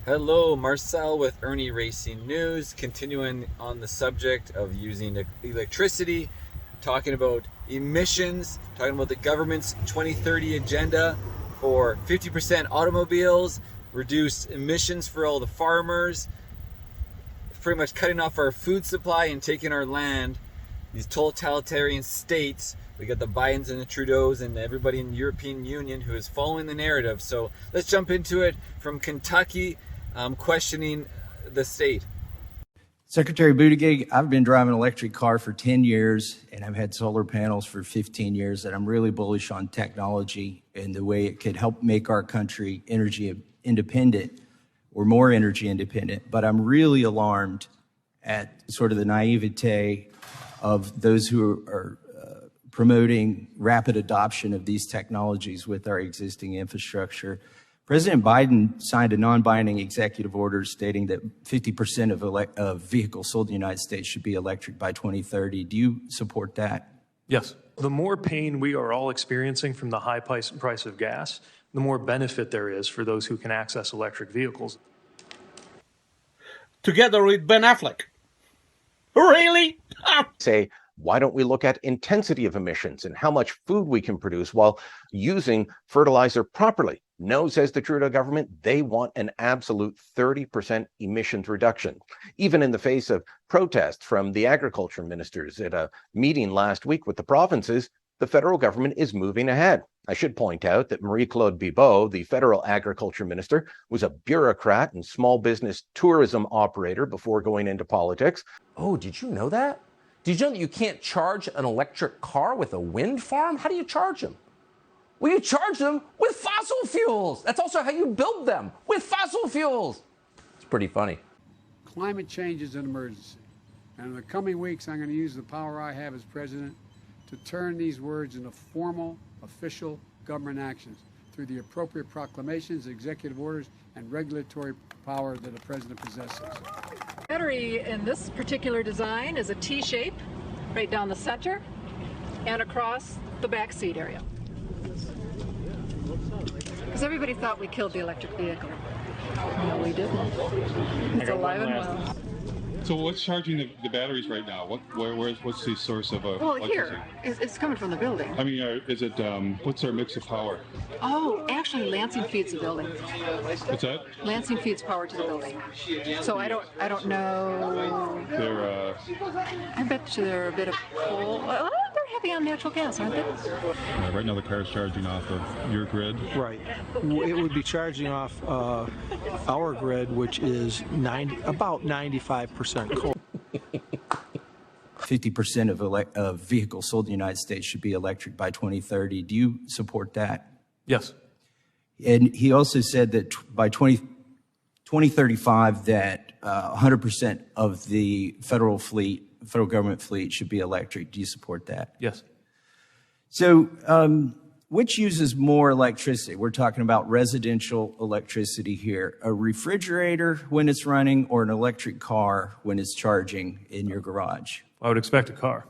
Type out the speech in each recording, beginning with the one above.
Hello, Marcel with IrnieracingNews, continuing on the subject of using electricity, talking about emissions, talking about the government's 2030 agenda for 50% automobiles, reduce emissions for all the farmers, pretty much cutting off our food supply and taking our land. These totalitarian states, we got the Bidens and the Trudeaus and everybody in the European Union who is following the narrative. So let's jump into it from Kentucky. Questioning the state. Secretary Buttigieg, I've been driving an electric car for 10 years and I've had solar panels for 15 years, and I'm really bullish on technology and the way it could help make our country energy independent or more energy independent. But I'm really alarmed at sort of the naivete of those who are promoting rapid adoption of these technologies with our existing infrastructure. President Biden signed a non-binding executive order stating that 50% of vehicles sold in the United States should be electric by 2030. Do you support that? Yes. The more pain we are all experiencing from the high price of gas, the more benefit there is for those who can access electric vehicles. Together with Ben Affleck. Really? Say, why don't we look at intensity of emissions and how much food we can produce while using fertilizer properly? No, says the Trudeau government, they want an absolute 30% emissions reduction, even in the face of protest from the agriculture ministers at a meeting last week with the provinces. The federal government is moving ahead. I should point out that Marie-Claude Bibeau, the federal agriculture minister, was a bureaucrat and small business tourism operator before going into politics. Oh, did you know that? Did you know that you can't charge an electric car with a wind farm? How do you charge them? Well, you charge them with fossil fuels. That's also how you build them, with fossil fuels. It's pretty funny. Climate change is an emergency. And in the coming weeks, I'm going to use the power I have as president to turn these words into formal, official government actions through the appropriate proclamations, executive orders, and regulatory power that the president possesses. The battery in this particular design is a T shape right down the center and across the back seat area. Because everybody thought we killed the electric vehicle. No, we didn't. It's alive and well. So what's charging the batteries right now? What's the source of electricity? Here, it's coming from the building. I mean, is it, what's our mix of power? Oh, actually Lansing feeds the building. What's that? Lansing feeds power to the building. So I don't know. I bet you they're a bit of coal. They're heavy on natural gas, aren't they? Right now the car is charging off of your grid. Right. It would be charging off our grid, which is about 95% coal. 50% of vehicles sold in the United States should be electric by 2030. Do you support that? Yes. And he also said that by 2035 that 100% of the federal government fleet should be electric. Do you support that? Yes. So which uses more electricity? We're talking about residential electricity here. A refrigerator when it's running or an electric car when it's charging in your garage? I would expect a car.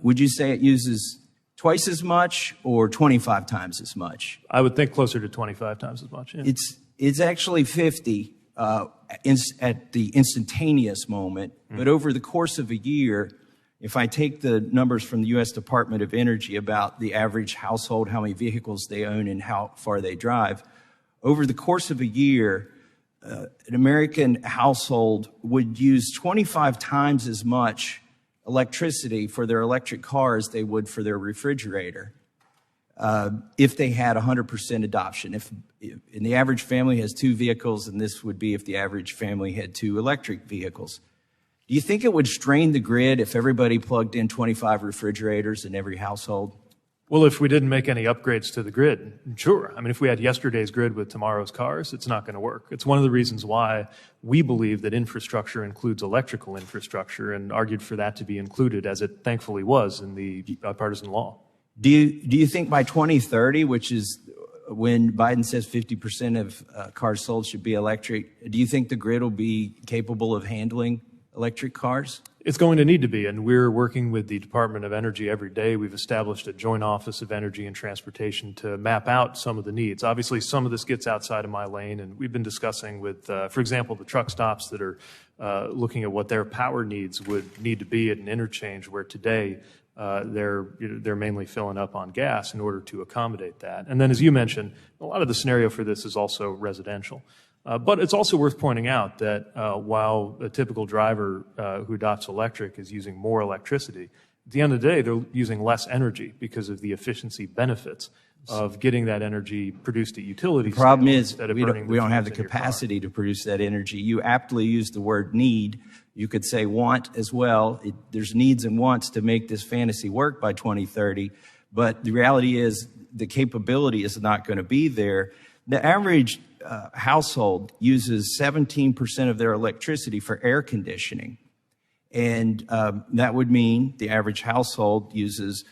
Would you say it uses twice as much or 25 times as much? I would think closer to 25 times as much. Yeah. It's actually 50 at the instantaneous moment, but over the course of a year, if I take the numbers from the U.S. Department of Energy about the average household, how many vehicles they own and how far they drive, over the course of a year, an American household would use 25 times as much electricity for their electric car as they would for their refrigerator if they had 100% adoption. And the average family has 2 vehicles, and this would be if the average family had 2 electric vehicles. Do you think it would strain the grid if everybody plugged in 25 refrigerators in every household? Well, if we didn't make any upgrades to the grid, sure. I mean, if we had yesterday's grid with tomorrow's cars, it's not going to work. It's one of the reasons why we believe that infrastructure includes electrical infrastructure and argued for that to be included, as it thankfully was in the bipartisan law. Do you think by 2030, which is when Biden says 50% of cars sold should be electric, do you think the grid will be capable of handling electric cars? It's going to need to be, and we're working with the Department of Energy every day. We've established a joint office of energy and transportation to map out some of the needs. Obviously, some of this gets outside of my lane, and we've been discussing with, for example, the truck stops that are looking at what their power needs would need to be at an interchange where today they're mainly filling up on gas in order to accommodate that. And then, as you mentioned, a lot of the scenario for this is also residential. But it's also worth pointing out that while a typical driver who adopts electric is using more electricity, at the end of the day, they're using less energy because of the efficiency benefits of getting that energy produced at utility. The problem is we don't have the capacity to produce that energy. You aptly used the word need. You could say want as well. There's needs and wants to make this fantasy work by 2030, but the reality is the capability is not going to be there. The average household uses 17% of their electricity for air conditioning. And that would mean the average household uses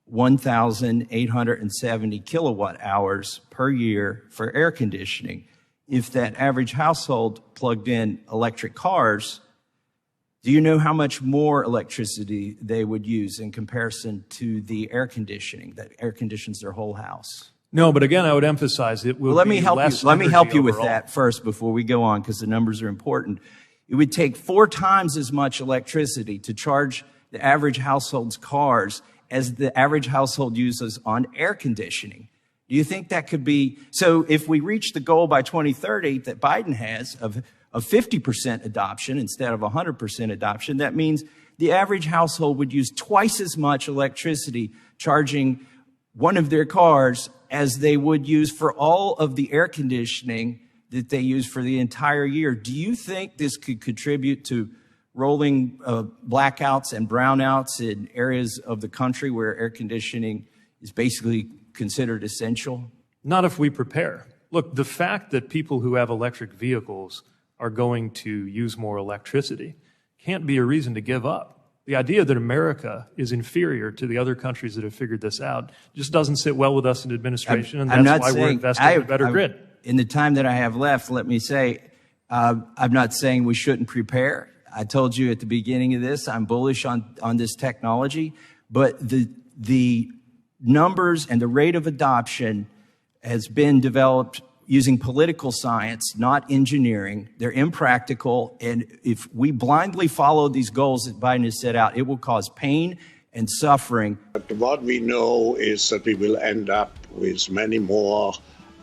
1,870 kilowatt hours per year for air conditioning. If that average household plugged in electric cars, do you know how much more electricity they would use in comparison to the air conditioning that air conditions their whole house? No, but again, I would emphasize it will be less. Let me help you with that first before we go on, because the numbers are important. It would take 4 times as much electricity to charge the average household's cars as the average household uses on air conditioning. Do you think that could be? So if we reach the goal by 2030 that Biden has of 50% adoption instead of 100% adoption, that means the average household would use twice as much electricity charging one of their cars as they would use for all of the air conditioning that they use for the entire year. Do you think this could contribute to rolling blackouts and brownouts in areas of the country where air conditioning is basically considered essential? Not if we prepare. Look, the fact that people who have electric vehicles are going to use more electricity can't be a reason to give up. The idea that America is inferior to the other countries that have figured this out just doesn't sit well with us in administration, and that's why we're investing in a better grid. In the time that I have left, let me say, I'm not saying we shouldn't prepare. I told you at the beginning of this, I'm bullish on this technology, but the numbers and the rate of adoption has been developed using political science, not engineering. They're impractical, and if we blindly follow these goals that Biden has set out, it will cause pain and suffering. But what we know is that we will end up with many more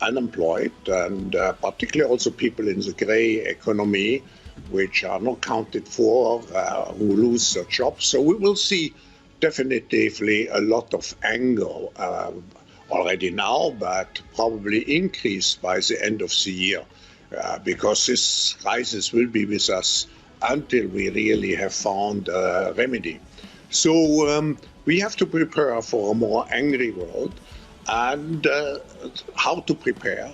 unemployed, and particularly also people in the gray economy, which are not counted for, who lose their jobs. So we will see definitively a lot of anger already now, but probably increased by the end of the year, because this crisis will be with us until we really have found a remedy. So we have to prepare for a more angry world, and how to prepare?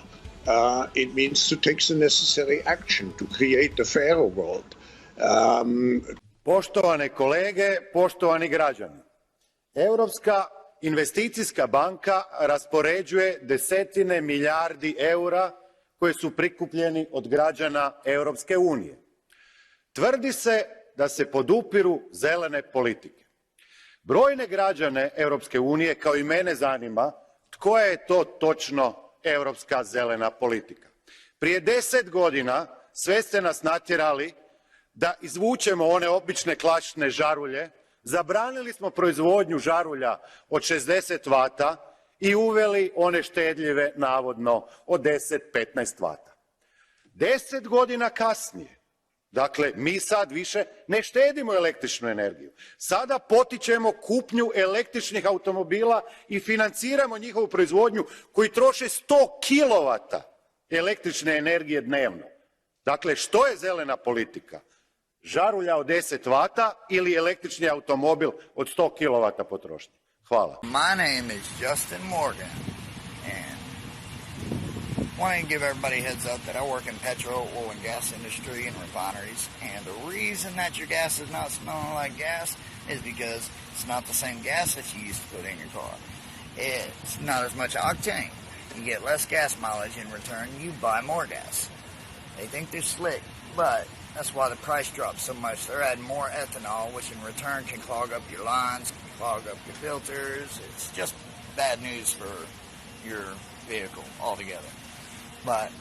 It means to take the necessary action to create a fairer world. Poštovane kolege, poštovani građani, Europska investicijska banka raspoređuje desetine milijardi eura koji su prikupljeni od građana Europske unije. Tvrdi se da se podupiru zelene politike. Brojne građane Europske unije, kao i mene, zanima koja je to točno europska zelena politika. Prije 10 godina sve ste nas natjerali da izvučemo one obične klasične žarulje, zabranili smo proizvodnju žarulja od 60 vata i uveli one štedljive, navodno, od 10-15 vata. 10 godina kasnije, dakle, mi sad više ne štedimo električnu energiju. Sada potičemo kupnju električnih automobila i financiramo njihovu proizvodnju koji troše 100 kilovata električne energije dnevno. Dakle, što je zelena politika? Žarulja od 10 vata ili električni automobil od 100 kilovata potrošnje? Hvala. My name is Justin Morgan, and I want to give everybody a heads up that I work in petrol, oil, and gas industry and refineries, and the reason that your gas is not smelling like gas is because it's not the same gas that you used to put in your car. It's not as much octane. You get less gas mileage in return. You buy more gas. They think they're slick, but That's why the price drops so much. They're adding more ethanol, which in return can clog up your lines, can clog up your filters. It's just bad news for your vehicle altogether. But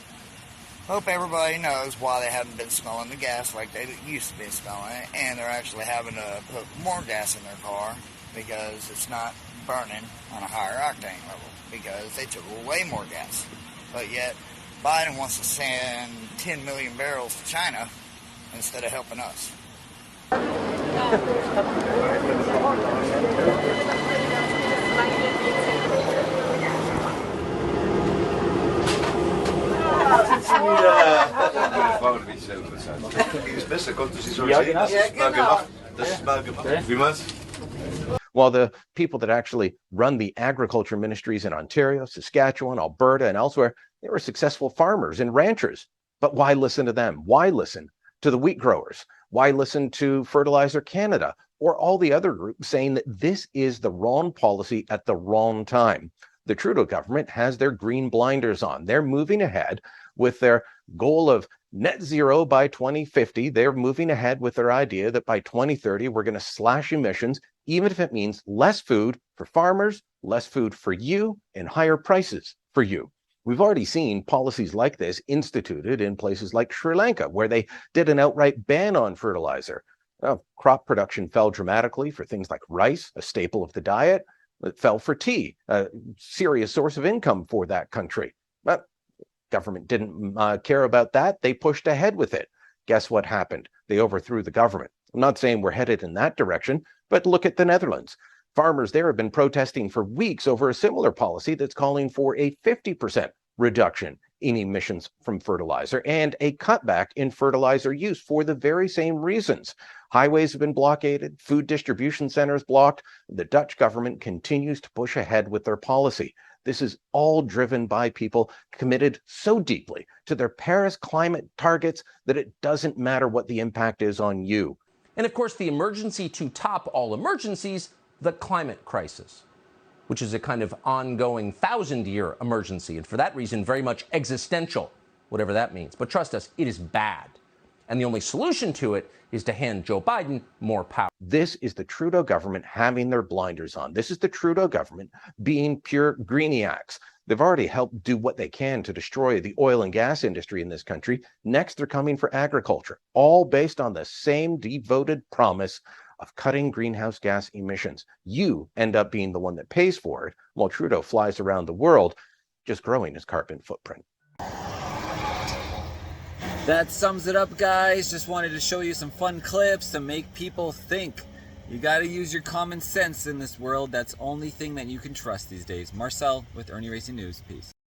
hope everybody knows why they haven't been smelling the gas like they used to be smelling it, and they're actually having to put more gas in their car because it's not burning on a higher octane level because they took away more gas. But yet Biden wants to send 10 million barrels to China instead of helping us. While the people that actually run the agriculture ministries in Ontario, Saskatchewan, Alberta, and elsewhere, they were successful farmers and ranchers. But why listen to them? Why listen to the wheat growers? Why listen to Fertilizer Canada or all the other groups saying that this is the wrong policy at the wrong time? The Trudeau government has their green blinders on. They're moving ahead with their goal of net zero by 2050. They're moving ahead with their idea that by 2030, we're going to slash emissions, even if it means less food for farmers, less food for you, and higher prices for you. We've already seen policies like this instituted in places like Sri Lanka, where they did an outright ban on fertilizer. Crop production fell dramatically for things like rice, a staple of the diet. It fell for tea, a serious source of income for that country. But government didn't care about that. They pushed ahead with it. Guess what happened? They overthrew the government. I'm not saying we're headed in that direction, but look at the Netherlands. Farmers there have been protesting for weeks over a similar policy that's calling for a 50% reduction in emissions from fertilizer and a cutback in fertilizer use for the very same reasons. Highways have been blockaded, food distribution centers blocked. The Dutch government continues to push ahead with their policy. This is all driven by people committed so deeply to their Paris climate targets that it doesn't matter what the impact is on you. And of course, the emergency to top all emergencies, the climate crisis, which is a kind of ongoing 1,000-year emergency, and for that reason, very much existential, whatever that means. But trust us, it is bad. And the only solution to it is to hand Joe Biden more power. This is the Trudeau government having their blinders on. This is the Trudeau government being pure greeniacs. They've already helped do what they can to destroy the oil and gas industry in this country. Next, they're coming for agriculture, all based on the same devoted promise of cutting greenhouse gas emissions. You end up being the one that pays for it, while Trudeau flies around the world just growing his carbon footprint. That sums it up, guys. Just wanted to show you some fun clips to make people think. You got to use your common sense in this world. That's the only thing that you can trust these days. Marcel with Irnieracing News. Peace.